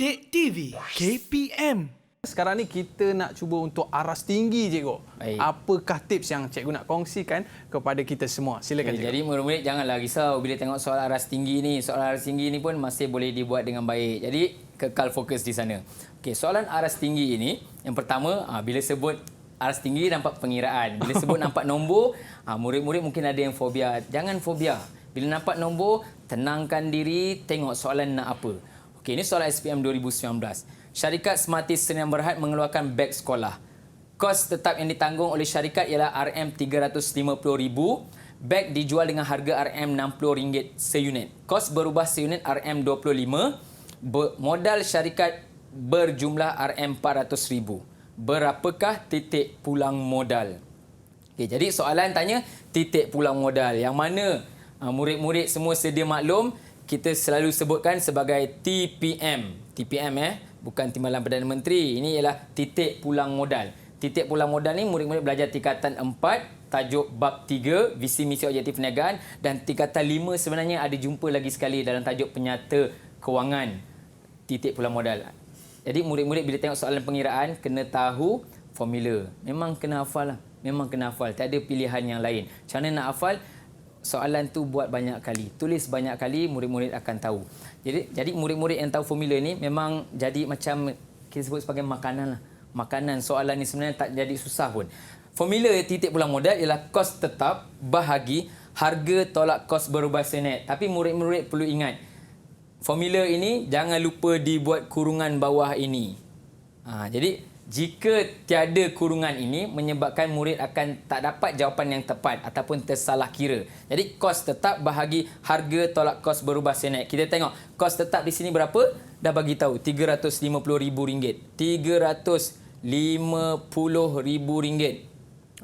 Didik TV KPM. Sekarang ni kita nak cuba untuk aras tinggi, cikgu. Baik. Apakah tips yang cikgu nak kongsikan kepada kita semua? Silakan, cikgu. Jadi murid-murid janganlah risau bila tengok soal aras tinggi ni. Soalan aras tinggi ni pun masih boleh dibuat dengan baik. Jadi kekal fokus di sana. Okey, soalan aras tinggi ini yang pertama, bila sebut aras tinggi nampak pengiraan. Bila sebut nampak nombor, murid-murid mungkin ada yang fobia. Jangan fobia. Bila nampak nombor, tenangkan diri, tengok soalan nak apa. Okey, ini soalan SPM 2019. Syarikat Smarties Sdn Bhd mengeluarkan beg sekolah. Kos tetap yang ditanggung oleh syarikat ialah RM350,000. Beg dijual dengan harga RM60 seunit. Kos berubah seunit RM25. Modal syarikat berjumlah RM400,000. Berapakah titik pulang modal? Okay, jadi soalan tanya titik pulang modal. Yang mana murid-murid semua sedia maklum, kita selalu sebutkan sebagai TPM. TPM bukan Timbalan Perdana Menteri. Ini ialah titik pulang modal. Titik pulang modal ni murid-murid belajar tingkatan 4, tajuk bab 3, visi misi objektif perniagaan, dan tingkatan 5 sebenarnya ada jumpa lagi sekali dalam tajuk penyata kewangan titik pulang modal. Jadi murid-murid bila tengok soalan pengiraan kena tahu formula. Memang kena hafal lah. Memang kena hafal. Tak ada pilihan yang lain. Macam mana nak hafal? Soalan tu buat banyak kali. Tulis banyak kali, murid-murid akan tahu. Jadi murid-murid yang tahu formula ni memang jadi macam kita sebut sebagai makanan lah. Makanan soalan ni sebenarnya tak jadi susah pun. Formula titik pulang modal ialah kos tetap bahagi harga tolak kos berubah senet. Tapi murid-murid perlu ingat, formula ini jangan lupa dibuat kurungan bawah ini. Jadi jika tiada kurungan ini menyebabkan murid akan tak dapat jawapan yang tepat ataupun tersalah kira. Jadi kos tetap bahagi harga tolak kos berubah senet. Kita tengok kos tetap di sini berapa? Dah bagi tahu RM350,000. RM350,000.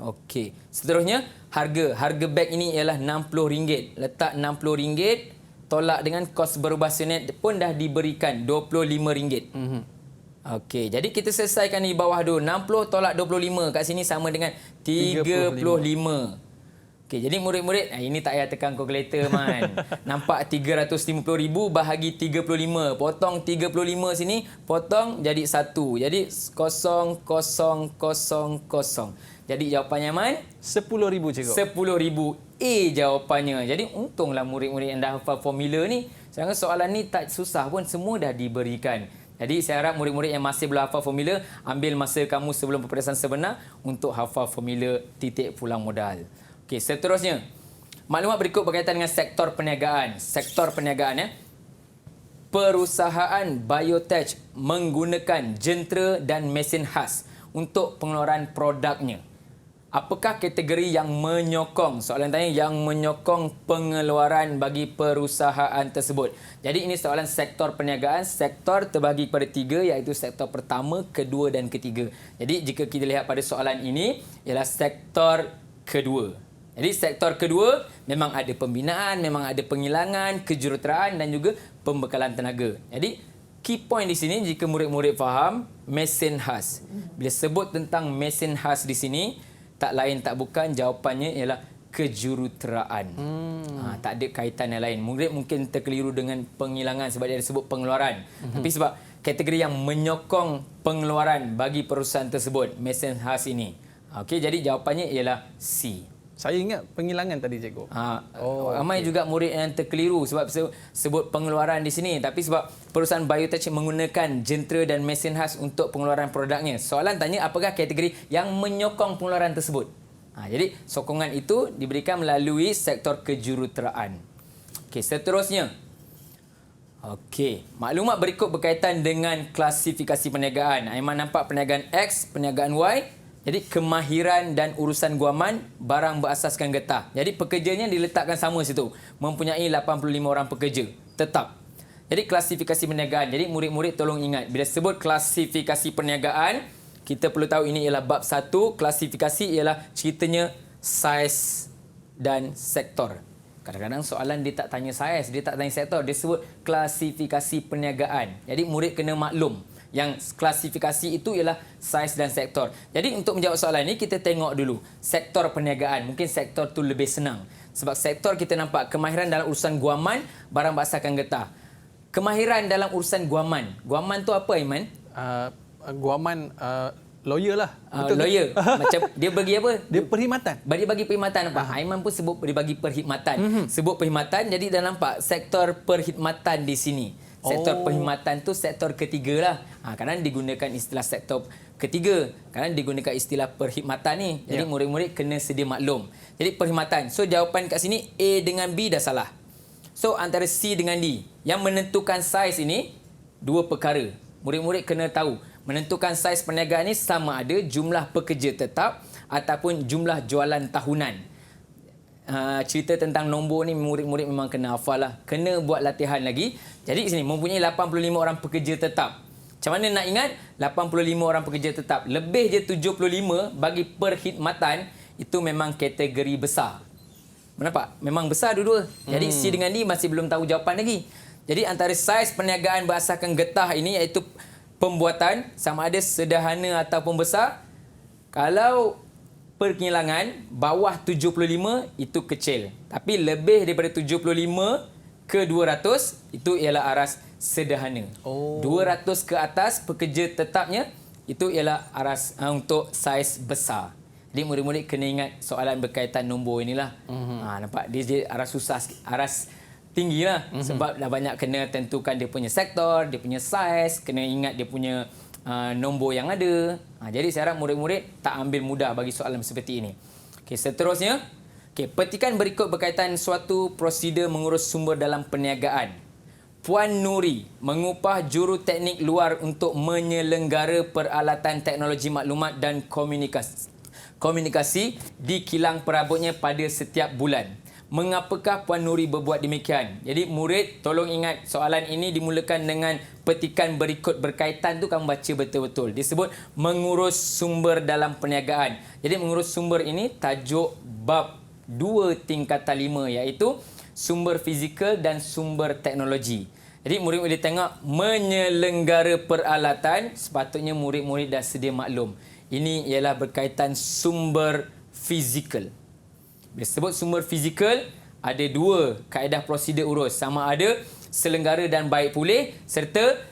Okey. Seterusnya harga beg ini ialah RM60. Letak RM60 tolak dengan kos berubah senet pun dah diberikan RM25. Okey, jadi kita selesaikan di bawah dulu. 60 tolak 25 kat sini sama dengan 35. Okey, jadi murid-murid, ini tak payah tekan kalkulator man. Nampak 350,000 bahagi 35. Potong 35 sini, potong jadi 1. Jadi 0,0,0,0. Jadi jawapannya man? 10,000, cikgu. 10,000. A jawapannya. Jadi untunglah murid-murid yang dah hafal formula ni. Sedangkan soalan ni tak susah pun, semua dah diberikan. Jadi saya harap murid-murid yang masih belum hafal formula, ambil masa kamu sebelum peperiksaan sebenar untuk hafal formula titik pulang modal. Okey, seterusnya. Maklumat berikut berkaitan dengan sektor perniagaan. Sektor perniagaan Perusahaan biotech menggunakan jentera dan mesin khas untuk pengeluaran produknya. Apakah kategori yang menyokong? Soalan tanya yang menyokong pengeluaran bagi perusahaan tersebut. Jadi ini soalan sektor perniagaan. Sektor terbagi kepada 3 iaitu sektor pertama, kedua dan ketiga. Jadi jika kita lihat pada soalan ini ialah sektor kedua. Jadi sektor kedua memang ada pembinaan, memang ada penghilangan, kejuruteraan dan juga pembekalan tenaga. Jadi key point di sini jika murid-murid faham mesin khas. Bila sebut tentang mesin khas di sini, tak lain tak bukan jawapannya ialah kejuruteraan. Tak ada kaitan yang lain. Murid mungkin terkeliru dengan penghilangan sebab dia sebut pengeluaran. Tapi sebab kategori yang menyokong pengeluaran bagi perusahaan tersebut, mesin khas ini. Okey, jadi jawapannya ialah C. Saya ingat penghilangan tadi, cikgu. Ramai juga murid yang terkeliru sebab sebut pengeluaran di sini. Tapi sebab perusahaan biotech menggunakan jentera dan mesin khas untuk pengeluaran produknya. Soalan tanya apakah kategori yang menyokong pengeluaran tersebut. Jadi sokongan itu diberikan melalui sektor kejuruteraan. Okey, seterusnya. Okey, maklumat berikut berkaitan dengan klasifikasi perniagaan. Aiman nampak perniagaan X, perniagaan Y. Jadi kemahiran dan urusan guaman barang berasaskan getah. Jadi pekerjanya diletakkan sama situ. Mempunyai 85 orang pekerja. Tetap. Jadi klasifikasi perniagaan. Jadi murid-murid tolong ingat. Bila sebut klasifikasi perniagaan, kita perlu tahu ini ialah bab 1. Klasifikasi ialah ceritanya saiz dan sektor. Kadang-kadang soalan dia tak tanya saiz, dia tak tanya sektor. Dia sebut klasifikasi perniagaan. Jadi murid kena maklum. Yang klasifikasi itu ialah saiz dan sektor. Jadi untuk menjawab soalan ini, kita tengok dulu sektor perniagaan. Mungkin sektor tu lebih senang. Sebab sektor kita nampak kemahiran dalam urusan guaman, barang berasaskan getah. Kemahiran dalam urusan guaman. Guaman tu apa, Aiman? Guaman lawyer lah. Lawyer. Macam dia bagi apa? Dia perkhidmatan. Dia bagi perkhidmatan apa? Aiman pun sebut dia bagi perkhidmatan. Sebut perkhidmatan, jadi dah nampak sektor perkhidmatan di sini. Sektor perkhidmatan tu sektor ketiga lah. Kadang digunakan istilah sektor ketiga, kadang digunakan istilah perkhidmatan ni. Jadi murid-murid kena sedia maklum. Jadi perkhidmatan. So jawapan kat sini A dengan B dah salah. So antara C dengan D. Yang menentukan saiz ini dua perkara. Murid-murid kena tahu. Menentukan saiz perniagaan ni sama ada jumlah pekerja tetap ataupun jumlah jualan tahunan. Cerita tentang nombor ni murid-murid memang kena hafal lah. Kena buat latihan lagi. Jadi sini mempunyai 85 orang pekerja tetap. Macam mana nak ingat 85 orang pekerja tetap? Lebih je 75 bagi perkhidmatan itu memang kategori besar. Nampak? Memang besar dua-dua. Jadi C dengan D masih belum tahu jawapan lagi. Jadi antara saiz perniagaan berasaskan getah ini iaitu pembuatan sama ada sederhana ataupun besar. Kalau perkilangan bawah 75 itu kecil. Tapi lebih daripada 75 ke 200 itu ialah aras sederhana. 200 ke atas pekerja tetapnya itu ialah aras untuk saiz besar. Jadi murid-murid kena ingat soalan berkaitan nombor inilah. Nampak dia aras susah sikit. Aras tinggi lah. Sebab dah banyak kena tentukan dia punya sektor, dia punya saiz, kena ingat dia punya nombor yang ada. Jadi saya harap murid-murid tak ambil mudah bagi soalan seperti ini. Okey, seterusnya. Okey, petikan berikut berkaitan suatu prosedur mengurus sumber dalam perniagaan. Puan Nuri mengupah juruteknik luar untuk menyelenggara peralatan teknologi maklumat dan komunikasi di kilang perabotnya pada setiap bulan. Mengapakah Puan Nuri berbuat demikian? Jadi murid tolong ingat soalan ini dimulakan dengan petikan berikut berkaitan tu kamu baca betul-betul. Disebut mengurus sumber dalam perniagaan. Jadi mengurus sumber ini tajuk bab 2 tingkatan 5 iaitu sumber fizikal dan sumber teknologi. Jadi murid-murid tengok menyelenggara peralatan, sepatutnya murid-murid dah sedia maklum. Ini ialah berkaitan sumber fizikal. Bila sebut sumber fizikal, ada dua kaedah prosedur urus. Sama ada selenggara dan baik pulih serta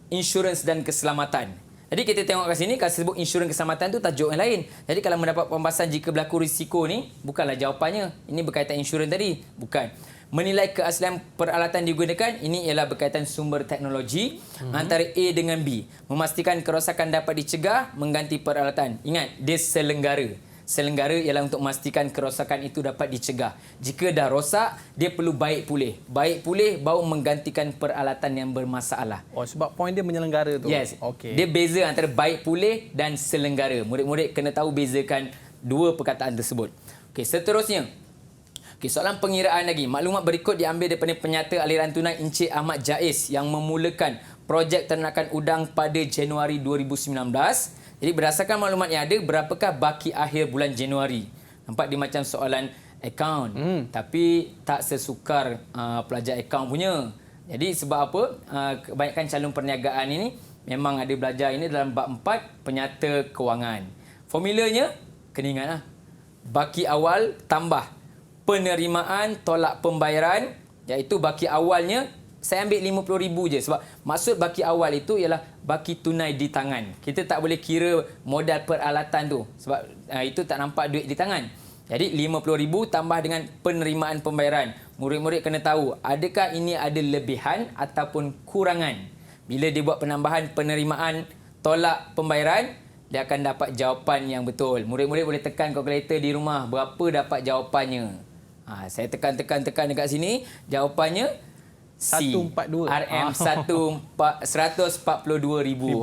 insurans dan keselamatan. Jadi kita tengok kat sini, kalau sebut insurans keselamatan tu tajuk yang lain. Jadi kalau mendapat pembahasan jika berlaku risiko ni, bukanlah jawapannya. Ini berkaitan insurans tadi. Bukan. Menilai keaslian peralatan digunakan, ini ialah berkaitan sumber teknologi antara A dengan B. Memastikan kerosakan dapat dicegah, mengganti peralatan. Ingat, dia selenggara. Selenggara ialah untuk memastikan kerosakan itu dapat dicegah. Jika dah rosak, dia perlu baik pulih. Baik pulih baru menggantikan peralatan yang bermasalah. Sebab poin dia menyelenggara tu. Yes. Okey. Dia beza antara baik pulih dan selenggara. Murid-murid kena tahu bezakan dua perkataan tersebut. Okey, seterusnya. Okey, soalan pengiraan lagi. Maklumat berikut diambil daripada penyata aliran tunai Encik Ahmad Jaiz yang memulakan projek ternakan udang pada Januari 2019. Jadi berdasarkan maklumat yang ada, berapakah baki akhir bulan Januari? Nampak dia macam soalan akaun. Tapi tak sesukar pelajar akaun punya. Jadi sebab apa? Kebanyakan calon perniagaan ini memang ada belajar ini dalam bab 4 penyata kewangan. Formulanya, kena ingatlah. Baki awal tambah penerimaan tolak pembayaran, iaitu baki awalnya saya ambil RM50,000 je sebab maksud baki awal itu ialah baki tunai di tangan. Kita tak boleh kira modal peralatan tu sebab itu tak nampak duit di tangan. Jadi RM50,000 tambah dengan penerimaan pembayaran. Murid-murid kena tahu adakah ini ada lebihan ataupun kurangan. Bila dia buat penambahan penerimaan tolak pembayaran, dia akan dapat jawapan yang betul. Murid-murid boleh tekan kalkulator di rumah berapa dapat jawapannya. Saya tekan dekat sini, jawapannya C. 142. RM 142,000.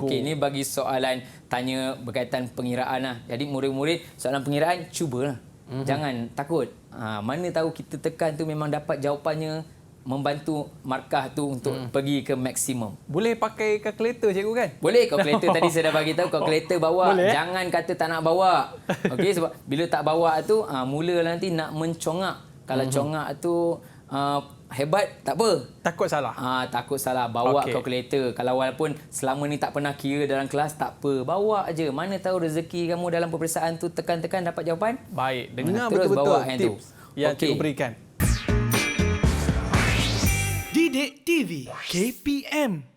Okey, ini bagi soalan tanya berkaitan pengiraan lah. Jadi murid-murid soalan pengiraan cubalah. Jangan takut. Mana tahu kita tekan tu memang dapat jawapannya, membantu markah tu untuk pergi ke maksimum. Boleh pakai kalkulator cikgu kan? Boleh, kalkulator tadi saya dah bagi tahu kalkulator bawa. Boleh, Jangan kata tak nak bawa. Okey, sebab bila tak bawa tu mula nanti nak mencongak. Kalau congak tu hebat, tak apa. Takut salah. Takut salah. Bawa kalkulator. Kalau walaupun selama ni tak pernah kira dalam kelas, tak apa. Bawa aje. Mana tahu rezeki kamu dalam peperiksaan tu tekan-tekan dapat jawapan. Baik. Dengar Terus betul-betul bawa tips yang cikgu berikan. Didik TV KPM